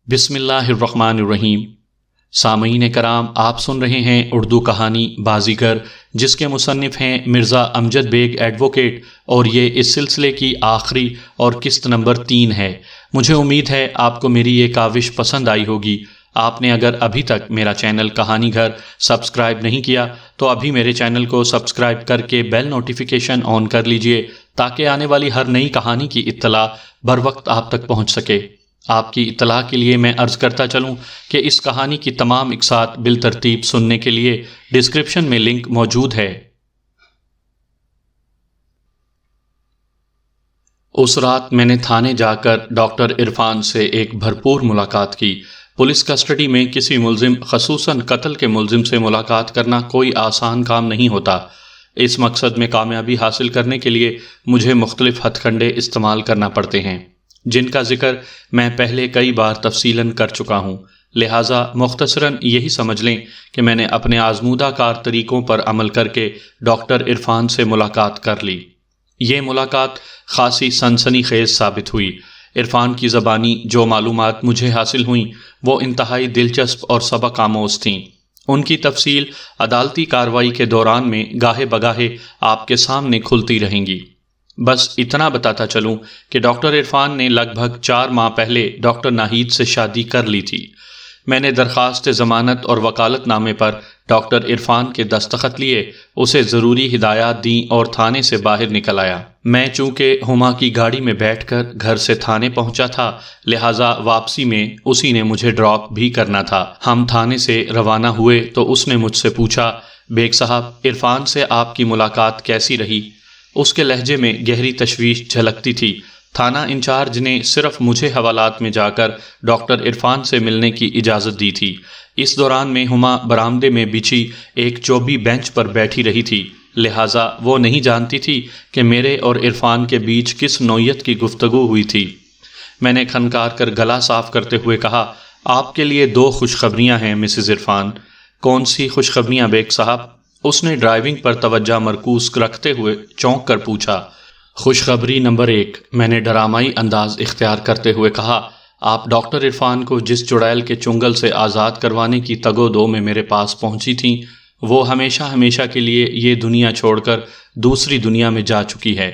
بسم اللہ الرحمن الرحیم۔ سامعین کرام، آپ سن رہے ہیں اردو کہانی بازیگر، جس کے مصنف ہیں مرزا امجد بیگ ایڈوکیٹ، اور یہ اس سلسلے کی آخری اور قسط نمبر 3 ہے۔ مجھے امید ہے آپ کو میری یہ کاوش پسند آئی ہوگی۔ آپ نے اگر ابھی تک میرا چینل کہانی گھر سبسکرائب نہیں کیا تو ابھی میرے چینل کو سبسکرائب کر کے بیل نوٹیفیکیشن آن کر لیجئے، تاکہ آنے والی ہر نئی کہانی کی اطلاع بروقت آپ تک پہنچ سکے۔ آپ کی اطلاع کے لیے میں عرض کرتا چلوں کہ اس کہانی کی تمام اقساط بالترتیب سننے کے لیے ڈسکرپشن میں لنک موجود ہے۔ اس رات میں نے تھانے جا کر ڈاکٹر عرفان سے ایک بھرپور ملاقات کی۔ پولیس کسٹڈی میں کسی ملزم، خصوصاً قتل کے ملزم سے ملاقات کرنا کوئی آسان کام نہیں ہوتا۔ اس مقصد میں کامیابی حاصل کرنے کے لیے مجھے مختلف ہتھ کنڈے استعمال کرنا پڑتے ہیں، جن کا ذکر میں پہلے کئی بار تفصیلاً کر چکا ہوں، لہٰذا مختصراً یہی سمجھ لیں کہ میں نے اپنے آزمودہ کار طریقوں پر عمل کر کے ڈاکٹر عرفان سے ملاقات کر لی۔ یہ ملاقات خاصی سنسنی خیز ثابت ہوئی۔ عرفان کی زبانی جو معلومات مجھے حاصل ہوئیں وہ انتہائی دلچسپ اور سبق آموز تھیں۔ ان کی تفصیل عدالتی کارروائی کے دوران میں گاہے بگاہے آپ کے سامنے کھلتی رہیں گی۔ بس اتنا بتاتا چلوں کہ ڈاکٹر عرفان نے لگ بھگ 4 ماہ پہلے ڈاکٹر ناہید سے شادی کر لی تھی۔ میں نے درخواست ضمانت اور وکالت نامے پر ڈاکٹر عرفان کے دستخط لیے، اسے ضروری ہدایات دیں اور تھانے سے باہر نکل آیا۔ میں چونکہ ہما کی گاڑی میں بیٹھ کر گھر سے تھانے پہنچا تھا، لہٰذا واپسی میں اسی نے مجھے ڈراپ بھی کرنا تھا۔ ہم تھانے سے روانہ ہوئے تو اس نے مجھ سے پوچھا، بیگ صاحب، عرفان سے آپ کی ملاقات کیسی رہی؟ اس کے لہجے میں گہری تشویش جھلکتی تھی۔ تھانہ انچارج نے صرف مجھے حوالات میں جا کر ڈاکٹر عرفان سے ملنے کی اجازت دی تھی۔ اس دوران میں ہما برآمدے میں بچھی ایک چوبی بینچ پر بیٹھی رہی تھی، لہٰذا وہ نہیں جانتی تھی کہ میرے اور عرفان کے بیچ کس نوعیت کی گفتگو ہوئی تھی۔ میں نے کھنکار کر گلا صاف کرتے ہوئے کہا، آپ کے لیے 2 خوشخبریاں ہیں مسز عرفان۔ کون سی خوشخبریاں بیگ صاحب؟ اس نے ڈرائیونگ پر توجہ مرکوز رکھتے ہوئے چونک کر پوچھا۔ خوشخبری نمبر 1، میں نے ڈرامائی انداز اختیار کرتے ہوئے کہا، آپ ڈاکٹر عرفان کو جس چڑیل کے چنگل سے آزاد کروانے کی تگ و دو میں میرے پاس پہنچی تھیں، وہ ہمیشہ ہمیشہ کے لیے یہ دنیا چھوڑ کر دوسری دنیا میں جا چکی ہے۔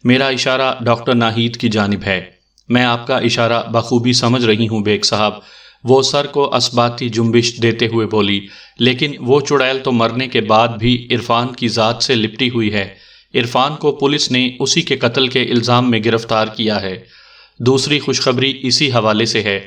میرا اشارہ ڈاکٹر ناہید کی جانب ہے۔ میں آپ کا اشارہ بخوبی سمجھ رہی ہوں بیگ صاحب، وہ سر کو اثباتی جنبش دیتے ہوئے بولی، لیکن وہ چڑیل تو مرنے کے بعد بھی عرفان کی ذات سے لپٹی ہوئی ہے۔ عرفان کو پولیس نے اسی کے قتل کے الزام میں گرفتار کیا ہے۔ دوسری خوشخبری اسی حوالے سے ہے۔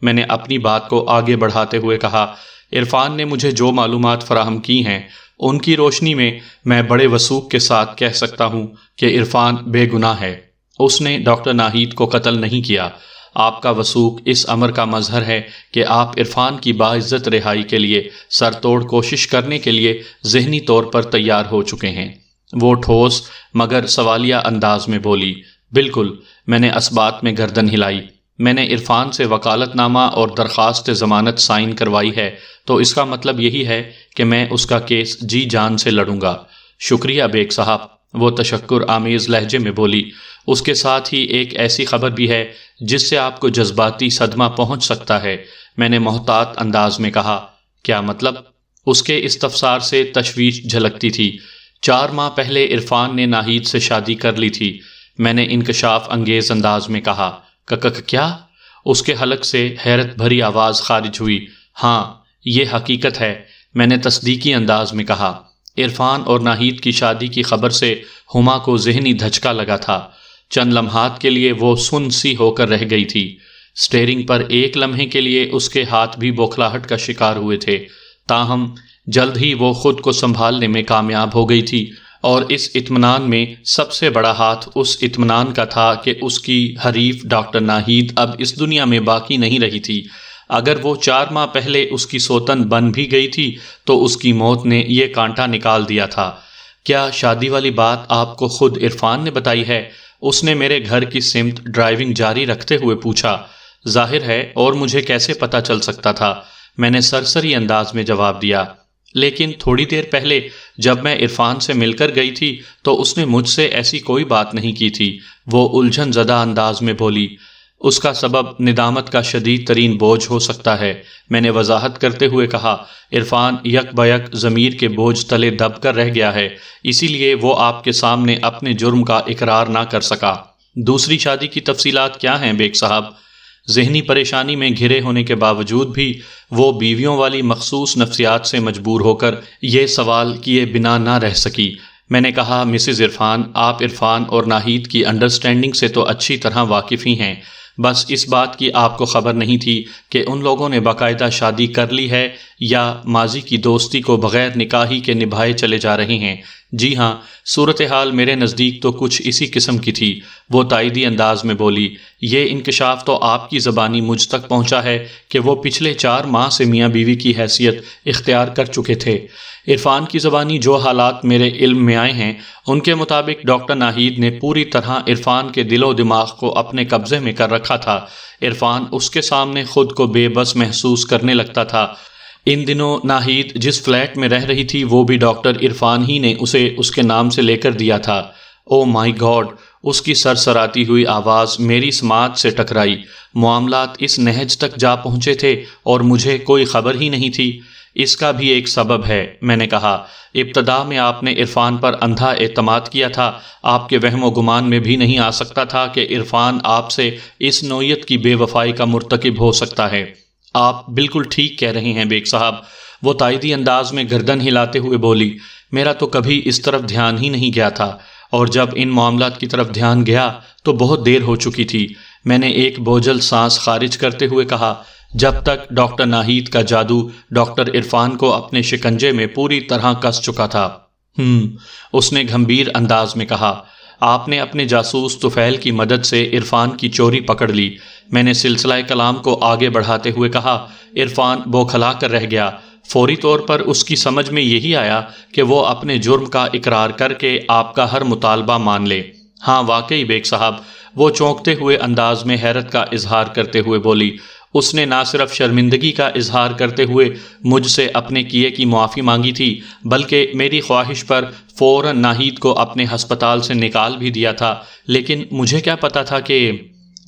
میں نے اپنی بات کو آگے بڑھاتے ہوئے کہا، عرفان نے مجھے جو معلومات فراہم کی ہیں، ان کی روشنی میں بڑے وثوق کے ساتھ کہہ سکتا ہوں کہ عرفان بے گناہ ہے۔ اس نے ڈاکٹر ناہید کو قتل نہیں کیا۔ آپ کا وثوق اس امر کا مظہر ہے کہ آپ عرفان کی باعزت رہائی کے لیے سر توڑ کوشش کرنے کے لیے ذہنی طور پر تیار ہو چکے ہیں۔ وہ ٹھوس مگر سوالیہ انداز میں بولی، بالکل۔ میں نے اسبات میں گردن ہلائی۔ میں نے عرفان سے وکالت نامہ اور درخواست ضمانت سائن کروائی ہے، تو اس کا مطلب یہی ہے کہ میں اس کا کیس جی جان سے لڑوں گا۔ شکریہ بیگ صاحب، وہ تشکر آمیز لہجے میں بولی۔ اس کے ساتھ ہی ایک ایسی خبر بھی ہے جس سے آپ کو جذباتی صدمہ پہنچ سکتا ہے۔ میں نے محتاط انداز میں کہا، کیا مطلب؟ اس کے استفسار سے تشویش جھلکتی تھی۔ 4 ماہ پہلے عرفان نے ناہید سے شادی کر لی تھی۔ میں نے انکشاف انگیز انداز میں کہا، کیا؟ اس کے حلق سے حیرت بھری آواز خارج ہوئی۔ ہاں، یہ حقیقت ہے، میں نے تصدیقی انداز میں کہا۔ عرفان اور ناہید کی شادی کی خبر سے ہما کو ذہنی دھچکا لگا تھا۔ چند لمحات کے لیے وہ سن سی ہو کر رہ گئی تھی۔ سٹیئرنگ پر ایک لمحے کے لیے اس کے ہاتھ بھی بوکھلاہٹ کا شکار ہوئے تھے، تاہم جلد ہی وہ خود کو سنبھالنے میں کامیاب ہو گئی تھی، اور اس اطمینان میں سب سے بڑا ہاتھ اس اطمینان کا تھا کہ اس کی حریف ڈاکٹر ناہید اب اس دنیا میں باقی نہیں رہی تھی۔ اگر وہ 4 ماہ پہلے اس کی سوتن بن بھی گئی تھی تو اس کی موت نے یہ کانٹا نکال دیا تھا۔ کیا شادی والی بات آپ کو خود عرفان نے بتائی ہے؟ اس نے میرے گھر کی سمت ڈرائیونگ جاری رکھتے ہوئے پوچھا۔ ظاہر ہے، اور مجھے کیسے پتہ چل سکتا تھا؟ میں نے سرسری انداز میں جواب دیا۔ لیکن تھوڑی دیر پہلے جب میں عرفان سے مل کر گئی تھی تو اس نے مجھ سے ایسی کوئی بات نہیں کی تھی، وہ الجھن زدہ انداز میں بولی۔ اس کا سبب ندامت کا شدید ترین بوجھ ہو سکتا ہے۔ میں نے وضاحت کرتے ہوئے کہا، عرفان یک بیک ضمیر کے بوجھ تلے دب کر رہ گیا ہے، اسی لیے وہ آپ کے سامنے اپنے جرم کا اقرار نہ کر سکا۔ دوسری شادی کی تفصیلات کیا ہیں بیگ صاحب؟ ذہنی پریشانی میں گھرے ہونے کے باوجود بھی وہ بیویوں والی مخصوص نفسیات سے مجبور ہو کر یہ سوال کیے بنا نہ رہ سکی۔ میں نے کہا، مسز عرفان، آپ عرفان اور ناہید کی انڈرسٹینڈنگ سے تو اچھی طرح واقف ہی ہیں، بس اس بات کی آپ کو خبر نہیں تھی کہ ان لوگوں نے باقاعدہ شادی کر لی ہے یا ماضی کی دوستی کو بغیر نکاحی کے نبھائے چلے جا رہے ہیں۔ جی ہاں، صورتحال میرے نزدیک تو کچھ اسی قسم کی تھی، وہ تائیدی انداز میں بولی۔ یہ انکشاف تو آپ کی زبانی مجھ تک پہنچا ہے کہ وہ پچھلے 4 ماہ سے میاں بیوی کی حیثیت اختیار کر چکے تھے۔ عرفان کی زبانی جو حالات میرے علم میں آئے ہیں، ان کے مطابق ڈاکٹر ناہید نے پوری طرح عرفان کے دل و دماغ کو اپنے قبضے میں کر رکھا تھا۔ عرفان اس کے سامنے خود کو بے بس محسوس کرنے لگتا تھا۔ ان دنوں ناہید جس فلیٹ میں رہ رہی تھی وہ بھی ڈاکٹر عرفان ہی نے اسے اس کے نام سے لے کر دیا تھا۔ او مائی گاڈ! اس کی سرسراتی ہوئی آواز میری سماعت سے ٹکرائی۔ معاملات اس نہج تک جا پہنچے تھے اور مجھے کوئی خبر ہی نہیں تھی۔ اس کا بھی ایک سبب ہے، میں نے کہا۔ ابتدا میں آپ نے عرفان پر اندھا اعتماد کیا تھا، آپ کے وہم و گمان میں بھی نہیں آ سکتا تھا کہ عرفان آپ سے اس نوعیت کی بے وفائی کا مرتکب ہو سکتا ہے۔ آپ بالکل ٹھیک کہہ رہے ہیں بیگ صاحب، وہ تائیدی انداز میں گردن ہلاتے ہوئے بولی۔ میرا تو کبھی اس طرف دھیان ہی نہیں گیا تھا، اور جب ان معاملات کی طرف دھیان گیا تو بہت دیر ہو چکی تھی۔ میں نے ایک بوجھل سانس خارج کرتے ہوئے کہا، جب تک ڈاکٹر ناہید کا جادو ڈاکٹر عرفان کو اپنے شکنجے میں پوری طرح کس چکا تھا۔ اس نے گھمبیر انداز میں کہا، آپ نے اپنے جاسوس طفیل کی مدد سے عرفان کی چوری پکڑ لی۔ میں نے سلسلہ کلام کو آگے بڑھاتے ہوئے کہا، عرفان بوکھلا کر رہ گیا۔ فوری طور پر اس کی سمجھ میں یہی آیا کہ وہ اپنے جرم کا اقرار کر کے آپ کا ہر مطالبہ مان لے۔ ہاں واقعی بیگ صاحب، وہ چونکتے ہوئے انداز میں حیرت کا اظہار کرتے ہوئے بولی۔ اس نے نہ صرف شرمندگی کا اظہار کرتے ہوئے مجھ سے اپنے کیے کی معافی مانگی تھی، بلکہ میری خواہش پر فوراً ناہید کو اپنے ہسپتال سے نکال بھی دیا تھا۔ لیکن مجھے کیا پتا تھا کہ…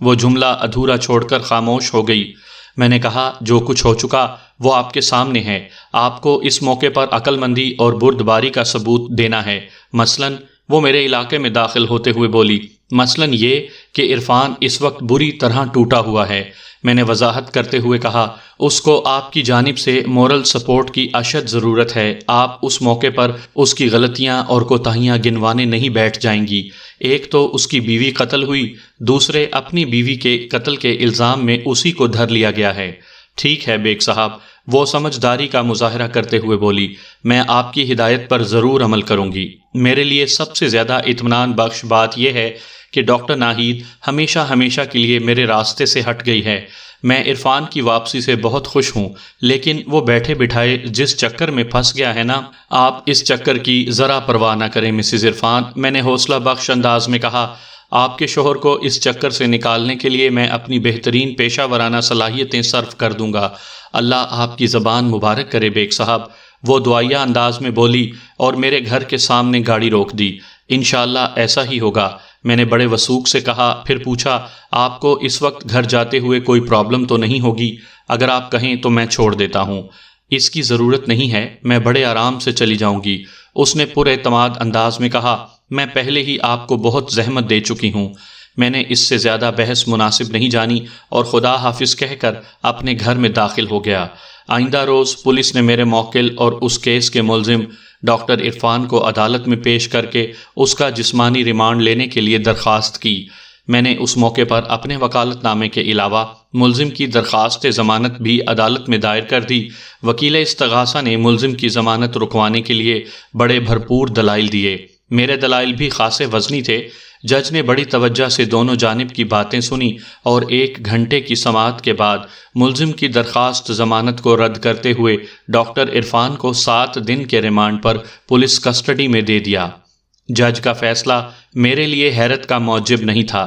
وہ جملہ ادھورا چھوڑ کر خاموش ہو گئی۔ میں نے کہا، جو کچھ ہو چکا وہ آپ کے سامنے ہے، آپ کو اس موقع پر عقل مندی اور بردباری کا ثبوت دینا ہے۔ مثلاً وہ میرے علاقے میں داخل ہوتے ہوئے بولی، مثلاً یہ کہ عرفان اس وقت بری طرح ٹوٹا ہوا ہے۔ میں نے وضاحت کرتے ہوئے کہا، اس کو آپ کی جانب سے مورل سپورٹ کی اشد ضرورت ہے۔ آپ اس موقع پر اس کی غلطیاں اور کوتاہیاں گنوانے نہیں بیٹھ جائیں گی۔ ایک تو اس کی بیوی قتل ہوئی، دوسرے اپنی بیوی کے قتل کے الزام میں اسی کو دھر لیا گیا ہے۔ ٹھیک ہے بیگ صاحب، وہ سمجھداری کا مظاہرہ کرتے ہوئے بولی، میں آپ کی ہدایت پر ضرور عمل کروں گی۔ میرے لیے سب سے زیادہ اطمینان بخش بات یہ ہے کہ ڈاکٹر ناہید ہمیشہ ہمیشہ کے لیے میرے راستے سے ہٹ گئی ہے۔ میں عرفان کی واپسی سے بہت خوش ہوں، لیکن وہ بیٹھے بٹھائے جس چکر میں پھنس گیا ہے نا، آپ اس چکر کی ذرا پرواہ نہ کریں مسز عرفان، میں نے حوصلہ بخش انداز میں کہا۔ آپ کے شوہر کو اس چکر سے نکالنے کے لیے میں اپنی بہترین پیشہ ورانہ صلاحیتیں صرف کر دوں گا۔ اللہ آپ کی زبان مبارک کرے بیگ صاحب، وہ دعائیہ انداز میں بولی اور میرے گھر کے سامنے گاڑی روک دی۔ انشاءاللہ ایسا ہی ہوگا، میں نے بڑے وثوق سے کہا، پھر پوچھا، آپ کو اس وقت گھر جاتے ہوئے کوئی پرابلم تو نہیں ہوگی؟ اگر آپ کہیں تو میں چھوڑ دیتا ہوں۔ اس کی ضرورت نہیں ہے، میں بڑے آرام سے چلی جاؤں گی، اس نے پر اعتماد انداز میں کہا۔ میں پہلے ہی آپ کو بہت زحمت دے چکی ہوں۔ میں نے اس سے زیادہ بحث مناسب نہیں جانی اور خدا حافظ کہہ کر اپنے گھر میں داخل ہو گیا۔ آئندہ روز پولیس نے میرے موکل اور اس کیس کے ملزم ڈاکٹر عرفان کو عدالت میں پیش کر کے اس کا جسمانی ریمانڈ لینے کے لیے درخواست کی۔ میں نے اس موقع پر اپنے وکالت نامے کے علاوہ ملزم کی درخواست ضمانت بھی عدالت میں دائر کر دی۔ وکیل استغاثہ نے ملزم کی ضمانت رکوانے کے لیے بڑے بھرپور دلائل دیے۔ میرے دلائل بھی خاصے وزنی تھے۔ جج نے بڑی توجہ سے دونوں جانب کی باتیں سنی اور 1 گھنٹے کی سماعت کے بعد ملزم کی درخواست ضمانت کو رد کرتے ہوئے ڈاکٹر عرفان کو 7 دن کے ریمانڈ پر پولیس کسٹڈی میں دے دیا۔ جج کا فیصلہ میرے لیے حیرت کا موجب نہیں تھا۔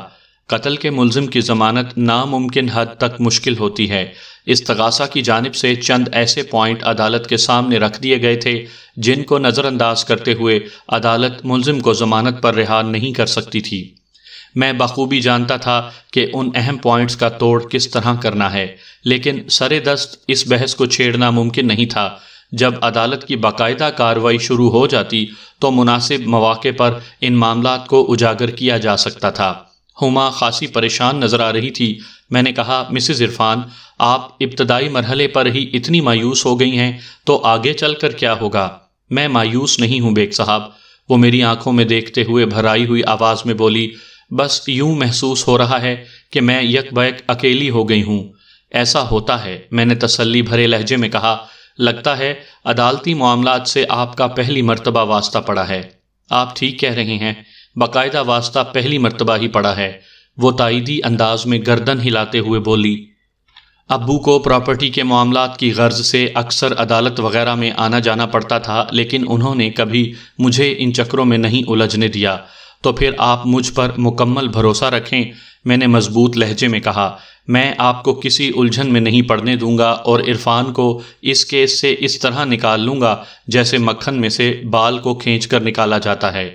قتل کے ملزم کی ضمانت ناممکن حد تک مشکل ہوتی ہے۔ استغاثہ کی جانب سے چند ایسے پوائنٹ عدالت کے سامنے رکھ دیے گئے تھے جن کو نظر انداز کرتے ہوئے عدالت ملزم کو ضمانت پر رہا نہیں کر سکتی تھی۔ میں بخوبی جانتا تھا کہ ان اہم پوائنٹس کا توڑ کس طرح کرنا ہے، لیکن سر دست اس بحث کو چھیڑنا ممکن نہیں تھا۔ جب عدالت کی باقاعدہ کارروائی شروع ہو جاتی تو مناسب مواقع پر ان معاملات کو اجاگر کیا جا سکتا تھا۔ ہما خاصی پریشان نظر آ رہی تھی۔ میں نے کہا، مسز عرفان، آپ ابتدائی مرحلے پر ہی اتنی مایوس ہو گئی ہیں تو آگے چل کر کیا ہوگا؟ میں مایوس نہیں ہوں بیگ صاحب، وہ میری آنکھوں میں دیکھتے ہوئے بھرائی ہوئی آواز میں بولی، بس یوں محسوس ہو رہا ہے کہ میں یک بیک اکیلی ہو گئی ہوں۔ ایسا ہوتا ہے، میں نے تسلی بھرے لہجے میں کہا، لگتا ہے عدالتی معاملات سے آپ کا پہلی مرتبہ واسطہ پڑا ہے۔ آپ ٹھیک کہہ رہے ہیں، باقاعدہ واسطہ پہلی مرتبہ ہی پڑا ہے، وہ تائیدی انداز میں گردن ہلاتے ہوئے بولی۔ ابو کو پراپرٹی کے معاملات کی غرض سے اکثر عدالت وغیرہ میں آنا جانا پڑتا تھا، لیکن انہوں نے کبھی مجھے ان چکروں میں نہیں الجھنے دیا۔ تو پھر آپ مجھ پر مکمل بھروسہ رکھیں، میں نے مضبوط لہجے میں کہا۔ میں آپ کو کسی الجھن میں نہیں پڑنے دوں گا اور عرفان کو اس کیس سے اس طرح نکال لوں گا جیسے مکھن میں سے بال کو کھینچ کر نکالا جاتا ہے۔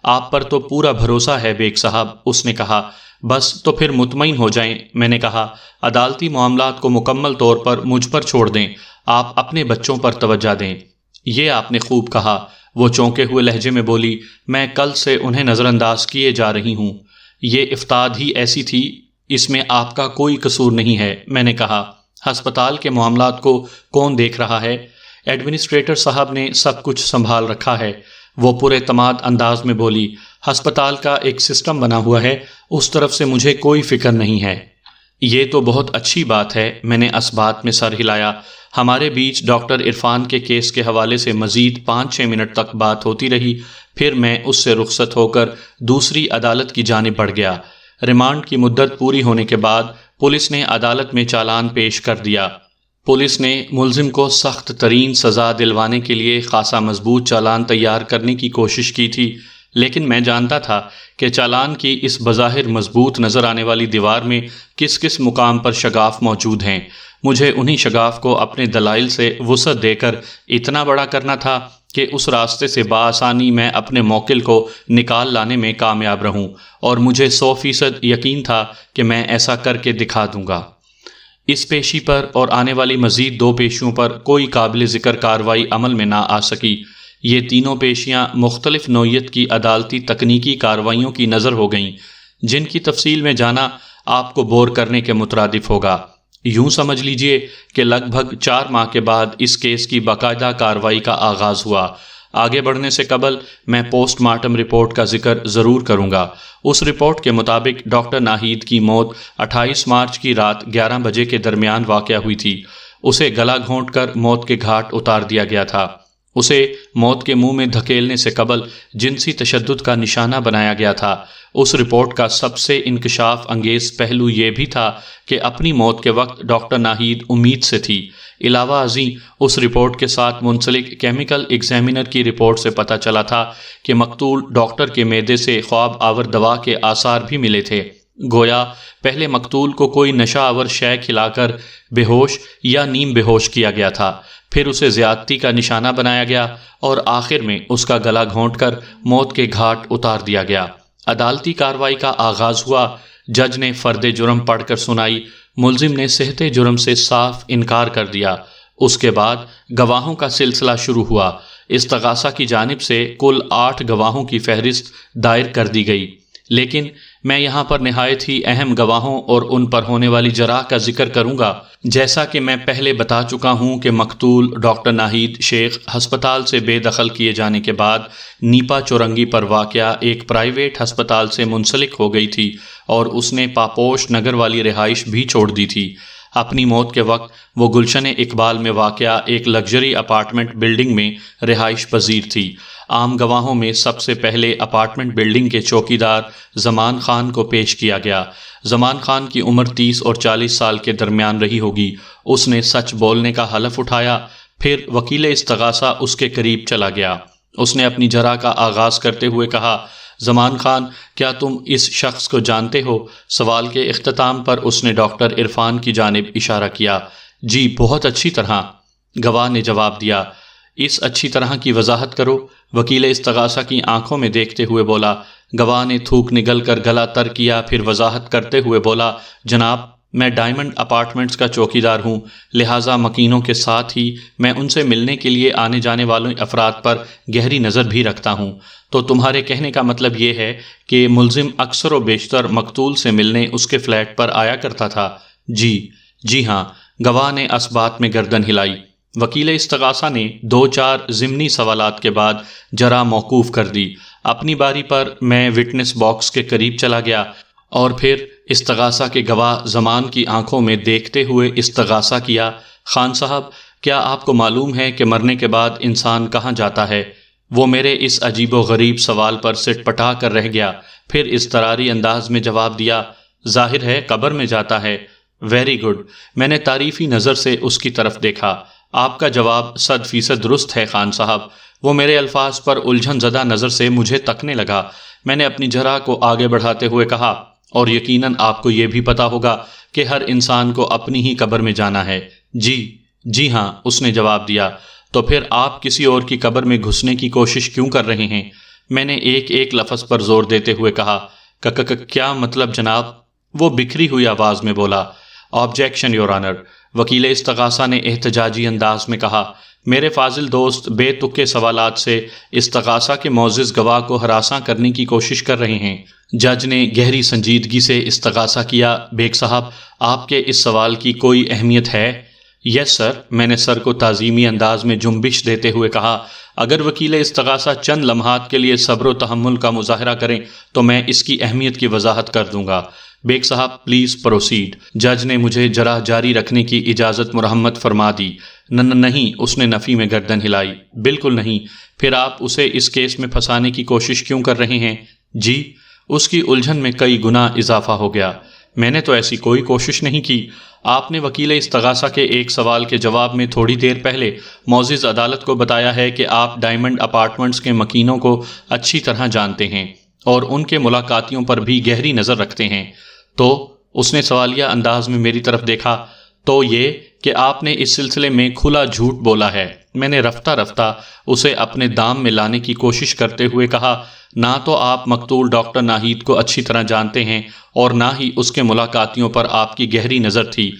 آپ پر تو پورا بھروسہ ہے بیگ صاحب، اس نے کہا۔ بس تو پھر مطمئن ہو جائیں، میں نے کہا۔ عدالتی معاملات کو مکمل طور پر مجھ پر چھوڑ دیں، آپ اپنے بچوں پر توجہ دیں۔ یہ آپ نے خوب کہا، وہ چونکے ہوئے لہجے میں بولی۔ میں کل سے انہیں نظر انداز کیے جا رہی ہوں، یہ افتاد ہی ایسی تھی، اس میں آپ کا کوئی قصور نہیں ہے، میں نے کہا۔ ہسپتال کے معاملات کو کون دیکھ رہا ہے؟ ایڈمنسٹریٹر صاحب نے سب کچھ سنبھال رکھا ہے، وہ پراعتماد انداز میں بولی۔ ہسپتال کا ایک سسٹم بنا ہوا ہے، اس طرف سے مجھے کوئی فکر نہیں ہے۔ یہ تو بہت اچھی بات ہے، میں نے اس بات میں سر ہلایا۔ ہمارے بیچ ڈاکٹر عرفان کے کیس کے حوالے سے مزید 5-6 منٹ تک بات ہوتی رہی، پھر میں اس سے رخصت ہو کر دوسری عدالت کی جانب بڑھ گیا۔ ریمانڈ کی مدت پوری ہونے کے بعد پولیس نے عدالت میں چالان پیش کر دیا۔ پولیس نے ملزم کو سخت ترین سزا دلوانے کے لیے خاصا مضبوط چالان تیار کرنے کی کوشش کی تھی، لیکن میں جانتا تھا کہ چالان کی اس بظاہر مضبوط نظر آنے والی دیوار میں کس کس مقام پر شگاف موجود ہیں۔ مجھے انہی شگاف کو اپنے دلائل سے وسعت دے کر اتنا بڑا کرنا تھا کہ اس راستے سے بآسانی میں اپنے موکل کو نکال لانے میں کامیاب رہوں، اور مجھے 100% یقین تھا کہ میں ایسا کر کے دکھا دوں گا۔ اس پیشی پر اور آنے والی مزید 2 پیشیوں پر کوئی قابل ذکر کارروائی عمل میں نہ آ سکی۔ یہ تینوں پیشیاں مختلف نوعیت کی عدالتی تکنیکی کارروائیوں کی نظر ہو گئیں، جن کی تفصیل میں جانا آپ کو بور کرنے کے مترادف ہوگا۔ یوں سمجھ لیجئے کہ لگ بھگ 4 ماہ کے بعد اس کیس کی باقاعدہ کارروائی کا آغاز ہوا۔ آگے بڑھنے سے قبل میں پوسٹ مارٹم رپورٹ کا ذکر ضرور کروں گا۔ اس رپورٹ کے مطابق ڈاکٹر ناہید کی موت 28 مارچ کی رات 11 بجے کے درمیان واقع ہوئی تھی۔ اسے گلا گھونٹ کر موت کے گھاٹ اتار دیا گیا تھا۔ اسے موت کے منہ میں دھکیلنے سے قبل جنسی تشدد کا نشانہ بنایا گیا تھا۔ اس رپورٹ کا سب سے انکشاف انگیز پہلو یہ بھی تھا کہ اپنی موت کے وقت ڈاکٹر ناہید امید سے تھی۔ علاوہ ازیں اس رپورٹ کے ساتھ منسلک کیمیکل ایگزامینر کی رپورٹ سے پتہ چلا تھا کہ مقتول ڈاکٹر کے معدے سے خواب آور دوا کے آثار بھی ملے تھے۔ گویا پہلے مقتول کو کوئی نشہ آور شے کھلا کر بے ہوش یا نیم بے ہوش کیا گیا تھا، پھر اسے زیادتی کا نشانہ بنایا گیا اور آخر میں اس کا گلا گھونٹ کر موت کے گھاٹ اتار دیا گیا۔ عدالتی کارروائی کا آغاز ہوا۔ جج نے فرد جرم پڑھ کر سنائی۔ ملزم نے صحت جرم سے صاف انکار کر دیا۔ اس کے بعد گواہوں کا سلسلہ شروع ہوا۔ استغاثہ کی جانب سے کل 8 گواہوں کی فہرست دائر کر دی گئی، لیکن میں یہاں پر نہایت ہی اہم گواہوں اور ان پر ہونے والی جراح کا ذکر کروں گا۔ جیسا کہ میں پہلے بتا چکا ہوں کہ مقتول ڈاکٹر ناہید شیخ ہسپتال سے بے دخل کیے جانے کے بعد نیپا چورنگی پر واقع ایک پرائیویٹ ہسپتال سے منسلک ہو گئی تھی اور اس نے پاپوش نگر والی رہائش بھی چھوڑ دی تھی۔ اپنی موت کے وقت وہ گلشن اقبال میں واقع ایک لگژری اپارٹمنٹ بلڈنگ میں رہائش پذیر تھی۔ عام گواہوں میں سب سے پہلے اپارٹمنٹ بلڈنگ کے چوکیدار زمان خان کو پیش کیا گیا۔ زمان خان کی عمر 30 اور 40 سال کے درمیان رہی ہوگی۔ اس نے سچ بولنے کا حلف اٹھایا۔ پھر وکیل استغاثہ اس کے قریب چلا گیا۔ اس نے اپنی جرح کا آغاز کرتے ہوئے کہا، زمان خان، کیا تم اس شخص کو جانتے ہو؟ سوال کے اختتام پر اس نے ڈاکٹر عرفان کی جانب اشارہ کیا۔ جی، بہت اچھی طرح، گواہ نے جواب دیا۔ اس اچھی طرح کی وضاحت کرو۔ وکیل استغاثہ کی آنکھوں میں دیکھتے ہوئے بولا۔ گواہ نے تھوک نگل کر گلا تر کیا، پھر وضاحت کرتے ہوئے بولا، جناب میں ڈائمنڈ اپارٹمنٹس کا چوکیدار ہوں، لہٰذا مکینوں کے ساتھ ہی میں ان سے ملنے کے لیے آنے جانے والے افراد پر گہری نظر بھی رکھتا ہوں۔ تو تمہارے کہنے کا مطلب یہ ہے کہ ملزم اکثر و بیشتر مقتول سے ملنے اس کے فلیٹ پر آیا کرتا تھا؟ جی ہاں۔ گواہ نے اس بات میں گردن ہلائی۔ وکیل استغاثہ نے 2-4 ضمنی سوالات کے بعد جرا موقوف کر دی۔ اپنی باری پر میں وٹنس باکس کے قریب چلا گیا اور پھر استغاثہ کے گواہ زمان کی آنکھوں میں دیکھتے ہوئے استغاثہ کیا، خان صاحب کیا آپ کو معلوم ہے کہ مرنے کے بعد انسان کہاں جاتا ہے؟ وہ میرے اس عجیب و غریب سوال پر سٹ پٹا کر رہ گیا، پھر اضطراری انداز میں جواب دیا، ظاہر ہے قبر میں جاتا ہے۔ Very good. میں نے تعریفی نظر سے اس کی طرف دیکھا۔ آپ کا جواب 100% درست ہے خان صاحب۔ وہ میرے الفاظ پر الجھن زدہ نظر سے مجھے تکنے لگا۔ میں نے اپنی جرح کو آگے بڑھاتے ہوئے کہا، اور یقیناً آپ کو یہ بھی پتا ہوگا کہ ہر انسان کو اپنی ہی قبر میں جانا ہے۔ جی ہاں، اس نے جواب دیا۔ تو پھر آپ کسی اور کی قبر میں گھسنے کی کوشش کیوں کر رہے ہیں؟ میں نے ایک لفظ پر زور دیتے ہوئے کہا، کیا مطلب جناب؟ وہ بکھری ہوئی آواز میں بولا، آبجیکشن یور آنر۔ وکیل استغاثہ نے احتجاجی انداز میں کہا، میرے فاضل دوست بے تکے سوالات سے استغاثہ کے معزز گواہ کو ہراساں کرنے کی کوشش کر رہے ہیں۔ جج نے گہری سنجیدگی سے استغاثہ کیا، بیگ صاحب آپ کے اس سوال کی کوئی اہمیت ہے؟ یس سر، میں نے سر کو تعظیمی انداز میں جنبش دیتے ہوئے کہا، اگر وکیل استغاثہ چند لمحات کے لیے صبر و تحمل کا مظاہرہ کریں تو میں اس کی اہمیت کی وضاحت کر دوں گا۔ بیگ صاحب پلیز پروسیڈ۔ جج نے مجھے جرح جاری رکھنے کی اجازت مرحمت فرما دی۔ نہیں، اس نے نفی میں گردن ہلائی، بالکل نہیں۔ پھر آپ اسے اس کیس میں پھنسانے کی کوشش کیوں کر رہے ہیں؟ جی، اس کی الجھن میں کئی گنا اضافہ ہو گیا۔ میں نے تو ایسی کوئی کوشش نہیں کی۔ آپ نے وکیل استغاثہ کے ایک سوال کے جواب میں تھوڑی دیر پہلے معزز عدالت کو بتایا ہے کہ آپ ڈائمنڈ اپارٹمنٹس کے مکینوں کو اچھی طرح جانتے ہیں اور ان کے ملاقاتیوں پر بھی گہری نظر رکھتے ہیں۔ تو اس نے سوالیہ انداز میں میری طرف دیکھا، تو یہ کہ آپ نے اس سلسلے میں کھلا جھوٹ بولا ہے۔ میں نے رفتہ رفتہ اسے اپنے دام میں لانے کی کوشش کرتے ہوئے کہا، نہ تو آپ مقتول ڈاکٹر ناہید کو اچھی طرح جانتے ہیں اور نہ ہی اس کے ملاقاتیوں پر آپ کی گہری نظر تھی۔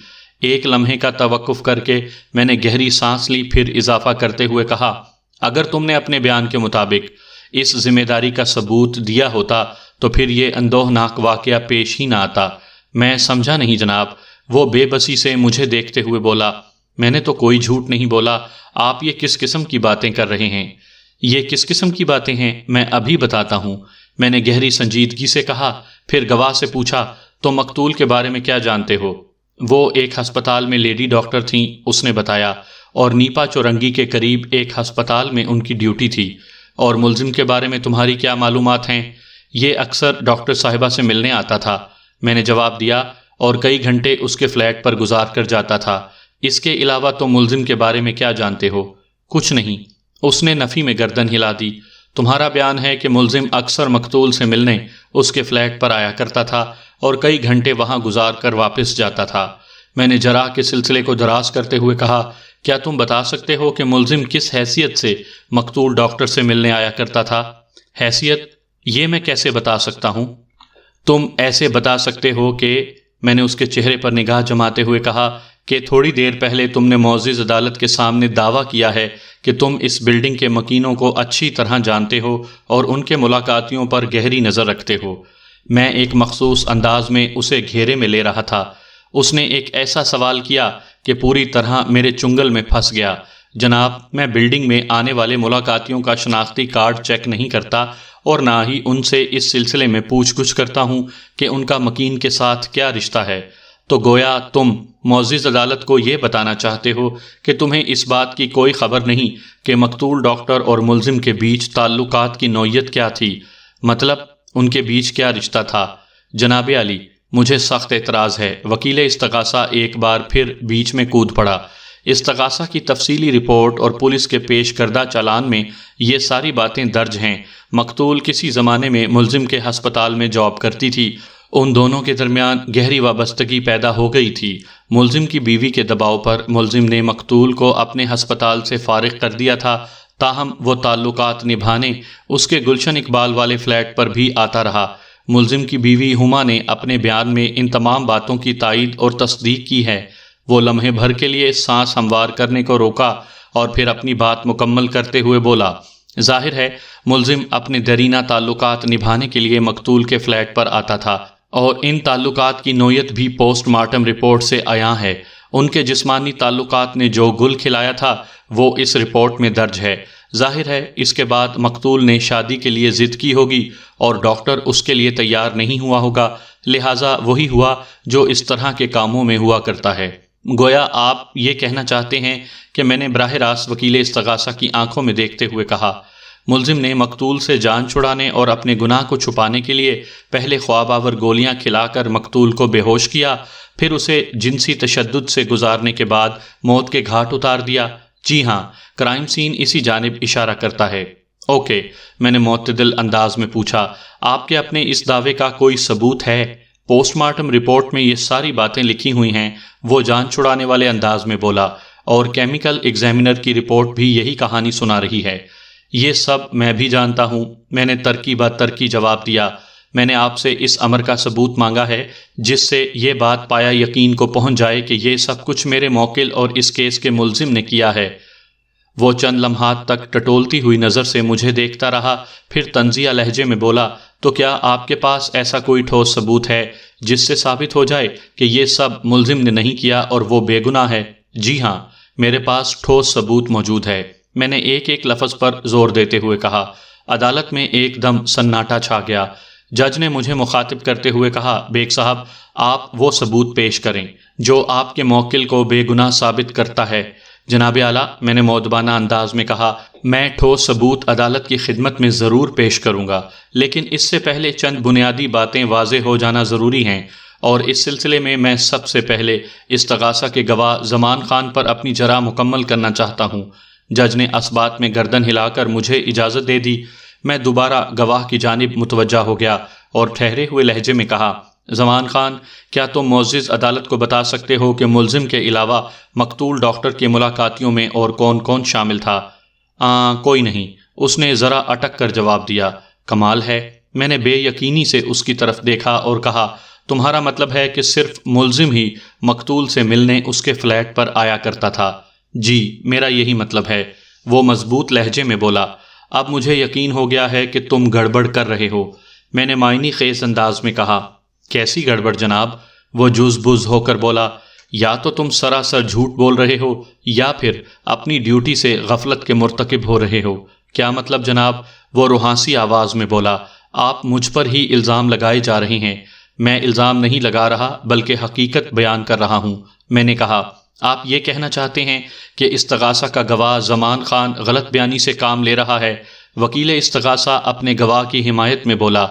ایک لمحے کا توقف کر کے میں نے گہری سانس لی، پھر اضافہ کرتے ہوئے کہا، اگر تم نے اپنے بیان کے مطابق اس ذمہ داری کا ثبوت دیا ہوتا تو پھر یہ اندوہناک واقعہ پیش ہی نہ آتا۔ میں سمجھا نہیں جناب۔ وہ بے بسی سے مجھے دیکھتے ہوئے بولا، میں نے تو کوئی جھوٹ نہیں بولا۔ آپ یہ کس قسم کی باتیں کر رہے ہیں؟ یہ کس قسم کی باتیں ہیں میں ابھی بتاتا ہوں، میں نے گہری سنجیدگی سے کہا۔ پھر گواہ سے پوچھا، تو مقتول کے بارے میں کیا جانتے ہو؟ وہ ایک ہسپتال میں لیڈی ڈاکٹر تھیں، اس نے بتایا، اور نیپا چورنگی کے قریب ایک ہسپتال میں ان کی ڈیوٹی تھی۔ اور ملزم کے بارے میں تمہاری کیا معلومات ہیں؟ یہ اکثر ڈاکٹر صاحبہ سے ملنے آتا تھا، میں نے جواب دیا، اور کئی گھنٹے اس کے فلیٹ پر گزار کر جاتا تھا۔ اس کے علاوہ تو ملزم کے بارے میں کیا جانتے ہو؟ کچھ نہیں، اس نے نفی میں گردن ہلا دی۔ تمہارا بیان ہے کہ ملزم اکثر مقتول سے ملنے اس کے فلیٹ پر آیا کرتا تھا اور کئی گھنٹے وہاں گزار کر واپس جاتا تھا۔ میں نے جرح کے سلسلے کو دراز کرتے ہوئے کہا، کیا تم بتا سکتے ہو کہ ملزم کس حیثیت سے مقتول ڈاکٹر سے ملنے آیا کرتا تھا؟ حیثیت؟ یہ میں کیسے بتا سکتا ہوں؟ تم ایسے بتا سکتے ہو کہ، میں نے اس کے چہرے پر نگاہ جماتے ہوئے کہا، کہ تھوڑی دیر پہلے تم نے معزز عدالت کے سامنے دعویٰ کیا ہے کہ تم اس بلڈنگ کے مکینوں کو اچھی طرح جانتے ہو اور ان کے ملاقاتیوں پر گہری نظر رکھتے ہو۔ میں ایک مخصوص انداز میں اسے گھیرے میں لے رہا تھا۔ اس نے ایک ایسا سوال کیا کہ پوری طرح میرے چنگل میں پھنس گیا۔ جناب، میں بلڈنگ میں آنے والے ملاقاتیوں کا شناختی کارڈ چیک نہیں کرتا اور نہ ہی ان سے اس سلسلے میں پوچھ گچھ کرتا ہوں کہ ان کا مکین کے ساتھ کیا رشتہ ہے۔ تو گویا تم معزز عدالت کو یہ بتانا چاہتے ہو کہ تمہیں اس بات کی کوئی خبر نہیں کہ مقتول ڈاکٹر اور ملزم کے بیچ تعلقات کی نوعیت کیا تھی، مطلب ان کے بیچ کیا رشتہ تھا؟ جناب عالی، مجھے سخت اعتراض ہے۔ وکیل استغاثہ ایک بار پھر بیچ میں کود پڑا۔ استغاثہ کی تفصیلی رپورٹ اور پولیس کے پیش کردہ چالان میں یہ ساری باتیں درج ہیں۔ مقتول کسی زمانے میں ملزم کے ہسپتال میں جاب کرتی تھی۔ ان دونوں کے درمیان گہری وابستگی پیدا ہو گئی تھی۔ ملزم کی بیوی کے دباؤ پر ملزم نے مقتول کو اپنے ہسپتال سے فارغ کر دیا تھا، تاہم وہ تعلقات نبھانے اس کے گلشن اقبال والے فلیٹ پر بھی آتا رہا۔ ملزم کی بیوی ہما نے اپنے بیان میں ان تمام باتوں کی تائید اور تصدیق کی ہے۔ وہ لمحے بھر کے لیے سانس ہموار کرنے کو روکا اور پھر اپنی بات مکمل کرتے ہوئے بولا، ظاہر ہے ملزم اپنے درینہ تعلقات نبھانے کے لیے مقتول کے فلیٹ پر آتا تھا، اور ان تعلقات کی نوعیت بھی پوسٹ مارٹم رپورٹ سے عیاں ہے۔ ان کے جسمانی تعلقات نے جو گل کھلایا تھا وہ اس رپورٹ میں درج ہے۔ ظاہر ہے اس کے بعد مقتول نے شادی کے لیے ضد کی ہوگی اور ڈاکٹر اس کے لیے تیار نہیں ہوا ہوگا، لہٰذا وہی ہوا جو اس طرح کے کاموں میں ہوا کرتا ہے۔ گویا آپ یہ کہنا چاہتے ہیں کہ میں نے براہ راست وکیل استغاثہ کی آنکھوں میں دیکھتے ہوئے کہا۔ ملزم نے مقتول سے جان چھڑانے اور اپنے گناہ کو چھپانے کے لیے پہلے خواب آور گولیاں کھلا کر مقتول کو بے ہوش کیا، پھر اسے جنسی تشدد سے گزارنے کے بعد موت کے گھاٹ اتار دیا۔ جی ہاں، کرائم سین اسی جانب اشارہ کرتا ہے۔ اوکے، میں نے معتدل انداز میں پوچھا، آپ کے اپنے اس دعوے کا کوئی ثبوت ہے؟ پوسٹ مارٹم رپورٹ میں یہ ساری باتیں لکھی ہوئی ہیں، وہ جان چھڑانے والے انداز میں بولا، اور کیمیکل ایگزامینر کی رپورٹ بھی یہی کہانی سنا رہی ہے۔ یہ سب میں بھی جانتا ہوں، میں نے ترکی بہ ترکی جواب دیا۔ میں نے آپ سے اس امر کا ثبوت مانگا ہے جس سے یہ بات پایا یقین کو پہنچ جائے کہ یہ سب کچھ میرے موکل اور اس کیس کے ملزم نے کیا ہے۔ وہ چند لمحات تک ٹٹولتی ہوئی نظر سے مجھے دیکھتا رہا، پھر طنزیہ لہجے میں بولا، تو کیا آپ کے پاس ایسا کوئی ٹھوس ثبوت ہے جس سے ثابت ہو جائے کہ یہ سب ملزم نے نہیں کیا اور وہ بے گناہ ہے؟ جی ہاں، میرے پاس ٹھوس ثبوت موجود ہے، میں نے ایک ایک لفظ پر زور دیتے ہوئے کہا۔ عدالت میں ایک دم سناٹا چھا گیا۔ جج نے مجھے مخاطب کرتے ہوئے کہا، بیگ صاحب، آپ وہ ثبوت پیش کریں جو آپ کے موکل کو بے گناہ ثابت کرتا ہے۔ جناب اعلیٰ، میں نے مؤدبانہ انداز میں کہا، میں ٹھوس ثبوت عدالت کی خدمت میں ضرور پیش کروں گا، لیکن اس سے پہلے چند بنیادی باتیں واضح ہو جانا ضروری ہیں، اور اس سلسلے میں سب سے پہلے استغاثہ کے گواہ زمان خان پر اپنی جرح مکمل کرنا چاہتا ہوں۔ جج نے اسبات میں گردن ہلا کر مجھے اجازت دے دی۔ میں دوبارہ گواہ کی جانب متوجہ ہو گیا اور ٹھہرے ہوئے لہجے میں کہا، زمان خان، کیا تم معزز عدالت کو بتا سکتے ہو کہ ملزم کے علاوہ مقتول ڈاکٹر کے ملاقاتیوں میں اور کون کون شامل تھا؟ کوئی نہیں، اس نے ذرا اٹک کر جواب دیا۔ کمال ہے، میں نے بے یقینی سے اس کی طرف دیکھا اور کہا، تمہارا مطلب ہے کہ صرف ملزم ہی مقتول سے ملنے اس کے فلیٹ پر آیا کرتا تھا؟ جی، میرا یہی مطلب ہے، وہ مضبوط لہجے میں بولا۔ اب مجھے یقین ہو گیا ہے کہ تم گڑبڑ کر رہے ہو، میں نے معنی خیز انداز میں کہا۔ کیسی گڑبڑ جناب؟ وہ جوز بوز ہو کر بولا، یا تو تم سراسر جھوٹ بول رہے ہو یا پھر اپنی ڈیوٹی سے غفلت کے مرتکب ہو رہے ہو۔ کیا مطلب جناب؟ وہ روحانسی آواز میں بولا، آپ مجھ پر ہی الزام لگائے جا رہے ہیں۔ میں الزام نہیں لگا رہا بلکہ حقیقت بیان کر رہا ہوں۔ میں نے کہا، آپ یہ کہنا چاہتے ہیں کہ استغاثہ کا گواہ زمان خان غلط بیانی سے کام لے رہا ہے؟ وکیل استغاثہ اپنے گواہ کی حمایت میں بولا،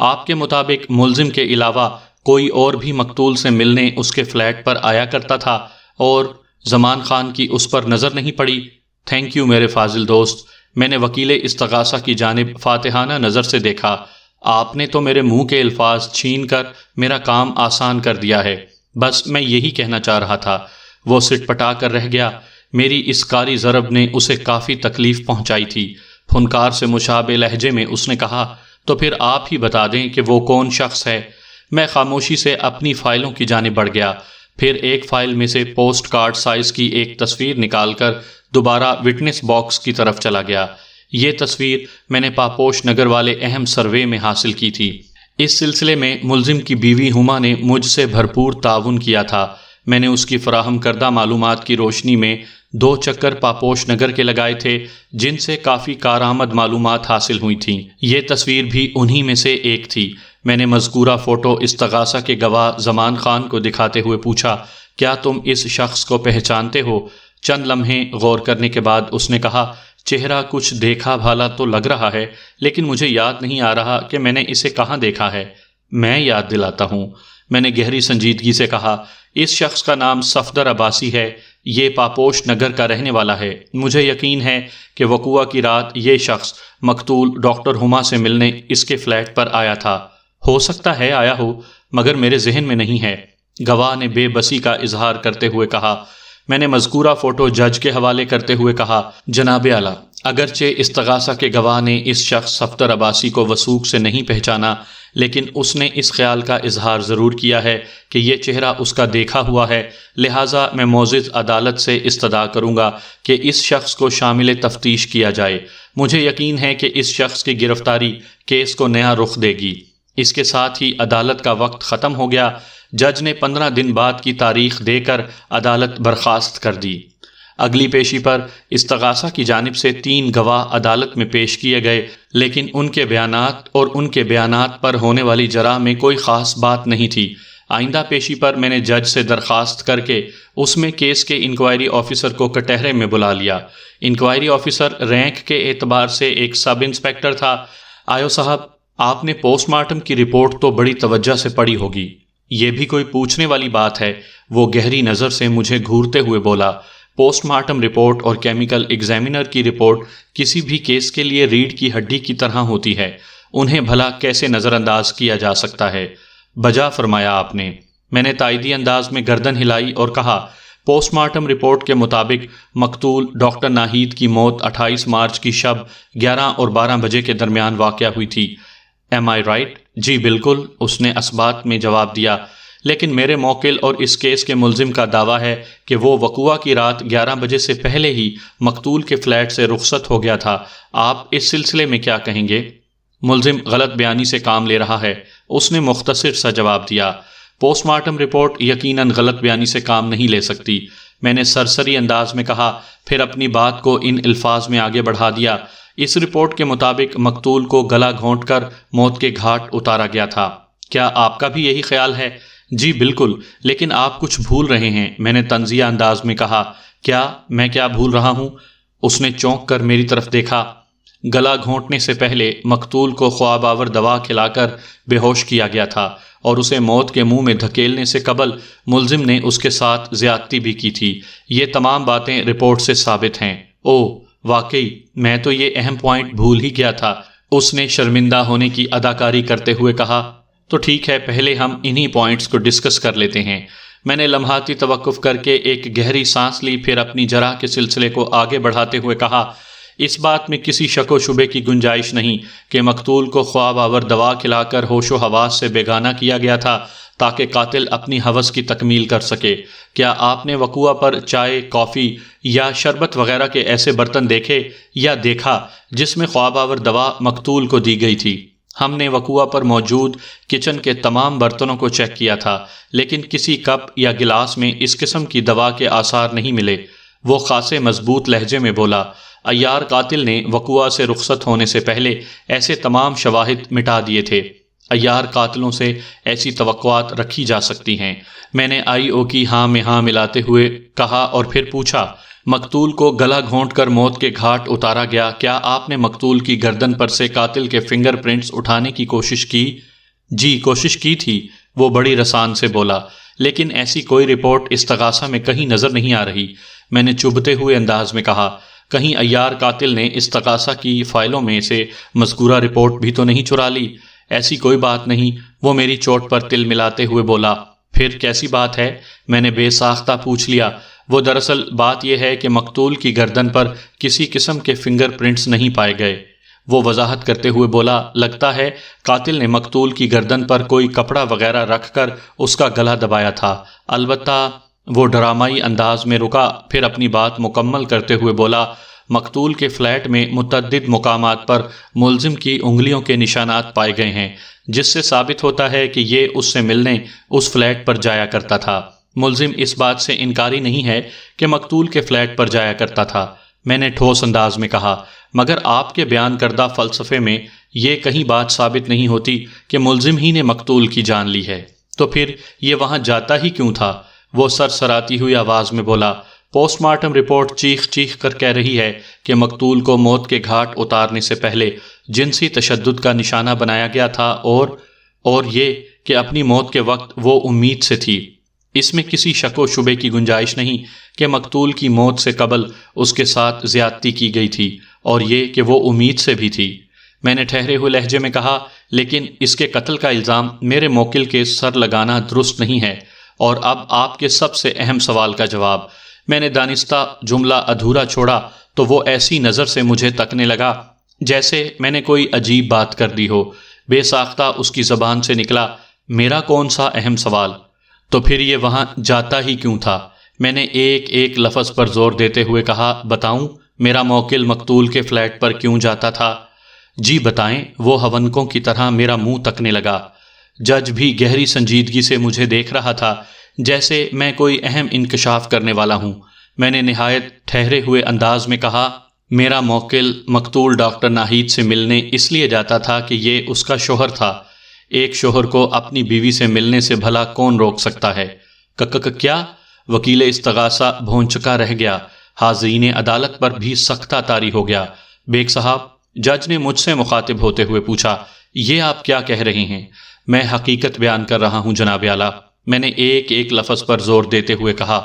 آپ کے مطابق ملزم کے علاوہ کوئی اور بھی مقتول سے ملنے اس کے فلیٹ پر آیا کرتا تھا اور زمان خان کی اس پر نظر نہیں پڑی؟ تھینک یو میرے فاضل دوست، میں نے وکیل استغاثہ کی جانب فاتحانہ نظر سے دیکھا۔ آپ نے تو میرے منہ کے الفاظ چھین کر میرا کام آسان کر دیا ہے، بس میں یہی کہنا چاہ رہا تھا۔ وہ سٹ پٹا کر رہ گیا۔ میری اس کاری ضرب نے اسے کافی تکلیف پہنچائی تھی۔ پھنکار سے مشابہ لہجے میں اس نے کہا، تو پھر آپ ہی بتا دیں کہ وہ کون شخص ہے۔ میں خاموشی سے اپنی فائلوں کی جانب بڑھ گیا، پھر ایک فائل میں سے پوسٹ کارڈ سائز کی ایک تصویر نکال کر دوبارہ وٹنس باکس کی طرف چلا گیا۔ یہ تصویر میں نے پاپوش نگر والے اہم سروے میں حاصل کی تھی۔ اس سلسلے میں ملزم کی بیوی ہما نے مجھ سے بھرپور تعاون کیا تھا۔ میں نے اس کی فراہم کردہ معلومات کی روشنی میں 2 چکر پاپوش نگر کے لگائے تھے جن سے کافی کارآمد معلومات حاصل ہوئی تھیں۔ یہ تصویر بھی انہی میں سے ایک تھی۔ میں نے مذکورہ فوٹو استغاثہ کے گواہ زمان خان کو دکھاتے ہوئے پوچھا، کیا تم اس شخص کو پہچانتے ہو؟ چند لمحے غور کرنے کے بعد اس نے کہا، چہرہ کچھ دیکھا بھالا تو لگ رہا ہے، لیکن مجھے یاد نہیں آ رہا کہ میں نے اسے کہاں دیکھا ہے۔ میں یاد دلاتا ہوں، میں نے گہری سنجیدگی سے کہا، اس شخص کا نام صفدر عباسی ہے، یہ پاپوش نگر کا رہنے والا ہے۔ مجھے یقین ہے کہ وقوعہ کی رات یہ شخص مقتول ڈاکٹر ہما سے ملنے اس کے فلیٹ پر آیا تھا۔ ہو سکتا ہے آیا ہو، مگر میرے ذہن میں نہیں ہے۔ گواہ نے بے بسی کا اظہار کرتے ہوئے کہا۔ میں نے مذکورہ فوٹو جج کے حوالے کرتے ہوئے کہا، جناب اعلیٰ، اگرچہ استغاثہ کے گواہ نے اس شخص صفدر عباسی کو وثوق سے نہیں پہچانا، لیکن اس نے اس خیال کا اظہار ضرور کیا ہے کہ یہ چہرہ اس کا دیکھا ہوا ہے، لہٰذا میں معزز عدالت سے استدعا کروں گا کہ اس شخص کو شامل تفتیش کیا جائے۔ مجھے یقین ہے کہ اس شخص کی گرفتاری کیس کو نیا رخ دے گی۔ اس کے ساتھ ہی عدالت کا وقت ختم ہو گیا۔ جج نے 15 دن بعد کی تاریخ دے کر عدالت برخاست کر دی۔ اگلی پیشی پر استغاثہ کی جانب سے 3 گواہ عدالت میں پیش کیے گئے، لیکن ان کے بیانات پر ہونے والی جرح میں کوئی خاص بات نہیں تھی۔ آئندہ پیشی پر میں نے جج سے درخواست کر کے اس میں کیس کے انکوائری آفیسر کو کٹہرے میں بلا لیا۔ انکوائری آفیسر رینک کے اعتبار سے ایک سب انسپیکٹر تھا۔ آیو صاحب، آپ نے پوسٹ مارٹم کی رپورٹ تو بڑی توجہ سے پڑھی ہوگی، یہ بھی کوئی پوچھنے والی بات ہے؟ وہ گہری نظر سے مجھے گھورتے ہوئے بولا۔ پوسٹ مارٹم رپورٹ اور کیمیکل ایگزامینر کی رپورٹ کسی بھی کیس کے لیے ریڑھ کی ہڈی کی طرح ہوتی ہے، انہیں بھلا کیسے نظر انداز کیا جا سکتا ہے؟ بجا فرمایا آپ نے۔ میں نے تائیدی انداز میں گردن ہلائی اور کہا، پوسٹ مارٹم رپورٹ کے مطابق مقتول ڈاکٹر ناہید کی موت 28 مارچ کی شب 11 اور 12 بجے کے درمیان واقع ہوئی تھی۔ ایم آئی رائٹ؟ جی بالکل، اس نے اثبات میں جواب دیا۔ لیکن میرے موکل اور اس کیس کے ملزم کا دعویٰ ہے کہ وہ وقوع کی رات 11 بجے سے پہلے ہی مقتول کے فلیٹ سے رخصت ہو گیا تھا۔ آپ اس سلسلے میں کیا کہیں گے؟ ملزم غلط بیانی سے کام لے رہا ہے، اس نے مختصر سا جواب دیا۔ پوسٹ مارٹم رپورٹ یقیناً غلط بیانی سے کام نہیں لے سکتی، میں نے سرسری انداز میں کہا، پھر اپنی بات کو ان الفاظ میں آگے بڑھا دیا۔ اس رپورٹ کے مطابق مقتول کو گلا گھونٹ کر موت کے گھاٹ اتارا گیا تھا۔ کیا آپ کا بھی یہی خیال ہے؟ جی بالکل، لیکن آپ کچھ بھول رہے ہیں، میں نے طنزیہ انداز میں کہا۔ میں کیا بھول رہا ہوں؟ اس نے چونک کر میری طرف دیکھا۔ گلا گھونٹنے سے پہلے مقتول کو خواب آور دوا کھلا کر بے ہوش کیا گیا تھا اور اسے موت کے منہ میں دھکیلنے سے قبل ملزم نے اس کے ساتھ زیادتی بھی کی تھی۔ یہ تمام باتیں رپورٹ سے ثابت ہیں۔ واقعی، میں تو یہ اہم پوائنٹ بھول ہی گیا تھا، اس نے شرمندہ ہونے کی اداکاری کرتے ہوئے کہا۔ تو ٹھیک ہے، پہلے ہم انہی پوائنٹس کو ڈسکس کر لیتے ہیں۔ میں نے لمحاتی توقف کر کے ایک گہری سانس لی، پھر اپنی جرح کے سلسلے کو آگے بڑھاتے ہوئے کہا، اس بات میں کسی شک و شبے کی گنجائش نہیں کہ مقتول کو خواب آور دوا کھلا کر ہوش و حواس سے بیگانہ کیا گیا تھا تاکہ قاتل اپنی ہوس کی تکمیل کر سکے۔ کیا آپ نے وقوع پر چائے، کافی یا شربت وغیرہ کے ایسے برتن دیکھے یا دیکھا جس میں خواب آور دوا مقتول کو دی گئی تھی؟ ہم نے وقوع پر موجود کچن کے تمام برتنوں کو چیک کیا تھا، لیکن کسی کپ یا گلاس میں اس قسم کی دوا کے آثار نہیں ملے۔ وہ خاصے مضبوط لہجے میں بولا، عیار قاتل نے وقوع سے رخصت ہونے سے پہلے ایسے تمام شواہد مٹا دیے تھے۔ عیار قاتلوں سے ایسی توقعات رکھی جا سکتی ہیں۔ میں نے آئی او کی ہاں میں ہاں ملاتے ہوئے کہا اور پھر پوچھا، مقتول کو گلا گھونٹ کر موت کے گھاٹ اتارا گیا، کیا آپ نے مقتول کی گردن پر سے قاتل کے فنگر پرنٹس اٹھانے کی کوشش کی؟ جی کوشش کی تھی، وہ بڑی رسان سے بولا، لیکن ایسی کوئی رپورٹ استغاثہ میں کہیں نظر نہیں آ رہی۔ میں نے چبھتے ہوئے انداز میں کہا، کہیں عیار قاتل نے استغاثہ کی فائلوں میں سے مذکورہ رپورٹ بھی تو نہیں چرا لی؟ ایسی کوئی بات نہیں، وہ میری چوٹ پر تل ملاتے ہوئے بولا۔ پھر کیسی بات ہے؟ میں نے بے ساختہ پوچھ لیا۔ وہ دراصل بات یہ ہے کہ مقتول کی گردن پر کسی قسم کے فنگر پرنٹس نہیں پائے گئے۔ وہ وضاحت کرتے ہوئے بولا، لگتا ہے قاتل نے مقتول کی گردن پر کوئی کپڑا وغیرہ رکھ کر اس کا گلا دبایا تھا۔ البتہ وہ ڈرامائی انداز میں رکا، پھر اپنی بات مکمل کرتے ہوئے بولا، مقتول کے فلیٹ میں متعدد مقامات پر ملزم کی انگلیوں کے نشانات پائے گئے ہیں، جس سے ثابت ہوتا ہے کہ یہ اس سے ملنے اس فلیٹ پر جایا کرتا تھا۔ ملزم اس بات سے انکاری نہیں ہے کہ مقتول کے فلیٹ پر جایا کرتا تھا، میں نے ٹھوس انداز میں کہا، مگر آپ کے بیان کردہ فلسفے میں یہ کہیں بات ثابت نہیں ہوتی کہ ملزم ہی نے مقتول کی جان لی ہے، تو پھر یہ وہاں جاتا ہی کیوں تھا؟ وہ سرسراتی ہوئی آواز میں بولا، پوسٹ مارٹم رپورٹ چیخ چیخ کر کہہ رہی ہے کہ مقتول کو موت کے گھاٹ اتارنے سے پہلے جنسی تشدد کا نشانہ بنایا گیا تھا، اور یہ کہ اپنی موت کے وقت وہ امید سے تھی۔ اس میں کسی شک و شبے کی گنجائش نہیں کہ مقتول کی موت سے قبل اس کے ساتھ زیادتی کی گئی تھی، اور یہ کہ وہ امید سے بھی تھی۔ میں نے ٹھہرے ہوئے لہجے میں کہا، لیکن اس کے قتل کا الزام میرے موکل کے سر لگانا درست نہیں ہے۔ اور اب آپ کے سب سے اہم سوال کا جواب۔ میں نے دانستہ جملہ ادھورا چھوڑا تو وہ ایسی نظر سے مجھے تکنے لگا جیسے میں نے کوئی عجیب بات کر دی ہو۔ بے ساختہ اس کی زبان سے نکلا، میرا کون سا اہم سوال؟ تو پھر یہ وہاں جاتا ہی کیوں تھا؟ میں نے ایک ایک لفظ پر زور دیتے ہوئے کہا، بتاؤں میرا موکل مقتول کے فلیٹ پر کیوں جاتا تھا؟ جی بتائیں، وہ ہونکوں کی طرح میرا منہ تکنے لگا۔ جج بھی گہری سنجیدگی سے مجھے دیکھ رہا تھا جیسے میں کوئی اہم انکشاف کرنے والا ہوں۔ میں نے نہایت ٹھہرے ہوئے انداز میں کہا، میرا موکل مقتول ڈاکٹر ناہید سے ملنے اس لیے جاتا تھا کہ یہ اس کا شوہر تھا۔ ایک شوہر کو اپنی بیوی سے ملنے سے بھلا کون روک سکتا ہے؟ کیا؟ وکیل استغاثہ بھونچکا رہ گیا۔ حاضرین عدالت پر بھی سختہ طاری ہو گیا۔ بیگ صاحب، جج نے مجھ سے مخاطب ہوتے ہوئے پوچھا، یہ آپ کیا کہہ رہے ہیں؟ میں حقیقت بیان کر رہا ہوں جناب اعلیٰ، میں نے ایک ایک لفظ پر زور دیتے ہوئے کہا۔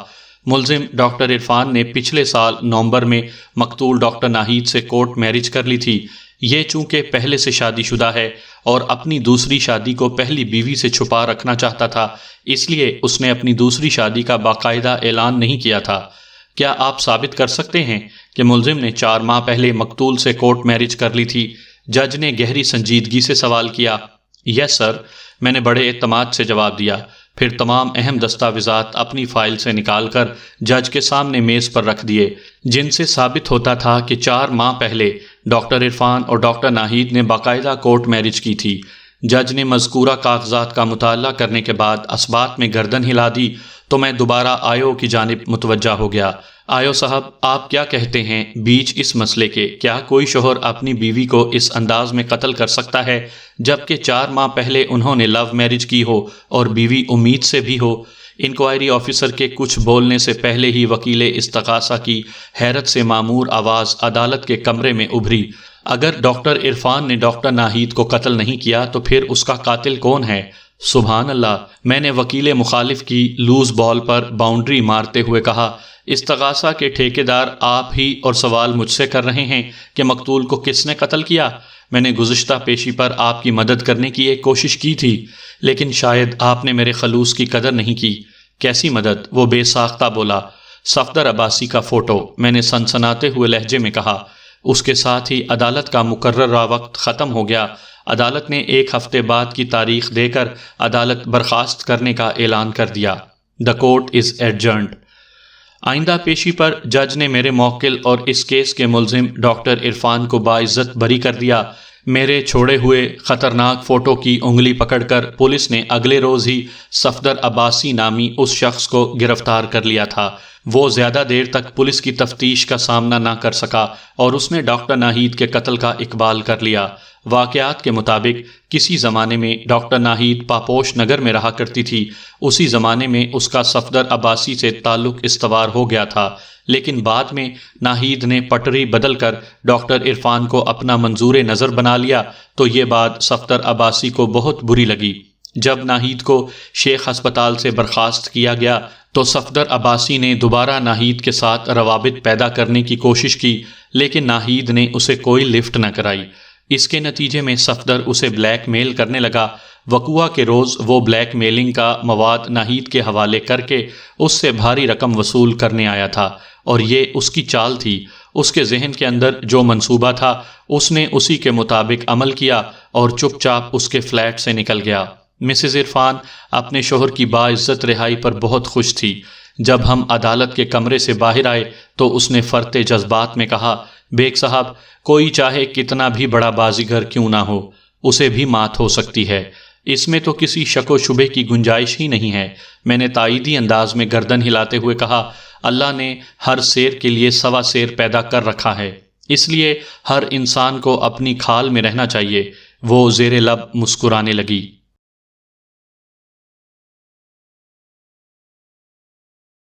ملزم ڈاکٹر عرفان نے پچھلے سال نومبر میں مقتول ڈاکٹر ناہید سے کورٹ میرج کر لی تھی۔ یہ چونکہ پہلے سے شادی شدہ ہے اور اپنی دوسری شادی کو پہلی بیوی سے چھپا رکھنا چاہتا تھا، اس لیے اس نے اپنی دوسری شادی کا باقاعدہ اعلان نہیں کیا تھا۔ کیا آپ ثابت کر سکتے ہیں کہ ملزم نے 4 ماہ پہلے مقتول سے کورٹ میرج کر لی تھی؟ جج نے گہری سنجیدگی سے سوال کیا۔ یس سر، میں نے بڑے اعتماد سے جواب دیا۔ پھر تمام اہم دستاویزات اپنی فائل سے نکال کر جج کے سامنے میز پر رکھ دیے، جن سے ثابت ہوتا تھا کہ 4 ماہ پہلے ڈاکٹر عرفان اور ڈاکٹر ناہید نے باقاعدہ کورٹ میرج کی تھی۔ جج نے مذکورہ کاغذات کا مطالعہ کرنے کے بعد اثبات میں گردن ہلا دی تو میں دوبارہ آیو کی جانب متوجہ ہو گیا۔ آیو صاحب، آپ کیا کہتے ہیں بیچ اس مسئلے کے؟ کیا کوئی شوہر اپنی بیوی کو اس انداز میں قتل کر سکتا ہے جبکہ 4 ماہ پہلے انہوں نے لو میرج کی ہو اور بیوی امید سے بھی ہو؟ انکوائری آفیسر کے کچھ بولنے سے پہلے ہی وکیل استغاثہ کی حیرت سے معمور آواز عدالت کے کمرے میں ابھری، اگر ڈاکٹر عرفان نے ڈاکٹر ناہید کو قتل نہیں کیا تو پھر اس کا قاتل کون ہے؟ سبحان اللہ، میں نے وکیل مخالف کی لوز بال پر باؤنڈری مارتے ہوئے کہا، استغاثہ کے ٹھیکیدار آپ ہی اور سوال مجھ سے کر رہے ہیں کہ مقتول کو کس نے قتل کیا؟ میں نے گزشتہ پیشی پر آپ کی مدد کرنے کی ایک کوشش کی تھی، لیکن شاید آپ نے میرے خلوص کی قدر نہیں کی۔ کیسی مدد؟ وہ بے ساختہ بولا۔ صفدر عباسی کا فوٹو، میں نے سنسناتے ہوئے لہجے میں کہا۔ اس کے ساتھ ہی عدالت کا مقررہ وقت ختم ہو گیا۔ عدالت نے 1 ہفتے بعد کی تاریخ دے کر عدالت برخاست کرنے کا اعلان کر دیا۔ The court is adjourned۔ آئندہ پیشی پر جج نے میرے موکل اور اس کیس کے ملزم ڈاکٹر عرفان کو باعزت بری کر دیا۔ میرے چھوڑے ہوئے خطرناک فوٹو کی انگلی پکڑ کر پولیس نے اگلے روز ہی صفدر عباسی نامی اس شخص کو گرفتار کر لیا تھا۔ وہ زیادہ دیر تک پولیس کی تفتیش کا سامنا نہ کر سکا اور اس نے ڈاکٹر ناہید کے قتل کا اقبال کر لیا۔ واقعات کے مطابق کسی زمانے میں ڈاکٹر ناہید پاپوش نگر میں رہا کرتی تھی، اسی زمانے میں اس کا صفدر عباسی سے تعلق استوار ہو گیا تھا، لیکن بعد میں ناہید نے پٹری بدل کر ڈاکٹر عرفان کو اپنا منظور نظر بنا لیا تو یہ بات صفدر عباسی کو بہت بری لگی۔ جب ناہید کو شیخ ہسپتال سے برخاست کیا گیا تو صفدر عباسی نے دوبارہ ناہید کے ساتھ روابط پیدا کرنے کی کوشش کی، لیکن ناہید نے اسے کوئی لفٹ نہ کرائی۔ اس کے نتیجے میں صفدر اسے بلیک میل کرنے لگا۔ وقوعہ کے روز وہ بلیک میلنگ کا مواد ناہید کے حوالے کر کے اس سے بھاری رقم وصول کرنے آیا تھا، اور یہ اس کی چال تھی۔ اس کے ذہن کے اندر جو منصوبہ تھا اس نے اسی کے مطابق عمل کیا اور چپ چاپ اس کے فلیٹ سے نکل گیا۔ مسز عرفان اپنے شوہر کی باعزت رہائی پر بہت خوش تھی۔ جب ہم عدالت کے کمرے سے باہر آئے تو اس نے فرتے جذبات میں کہا، بیگ صاحب، کوئی چاہے کتنا بھی بڑا بازیگر کیوں نہ ہو، اسے بھی مات ہو سکتی ہے، اس میں تو کسی شک و شبے کی گنجائش ہی نہیں ہے۔ میں نے تائیدی انداز میں گردن ہلاتے ہوئے کہا، اللہ نے ہر شیر کے لیے 1.25 شیر پیدا کر رکھا ہے، اس لیے ہر انسان کو اپنی کھال میں رہنا چاہیے۔ وہ زیر لب مسکرانے لگی۔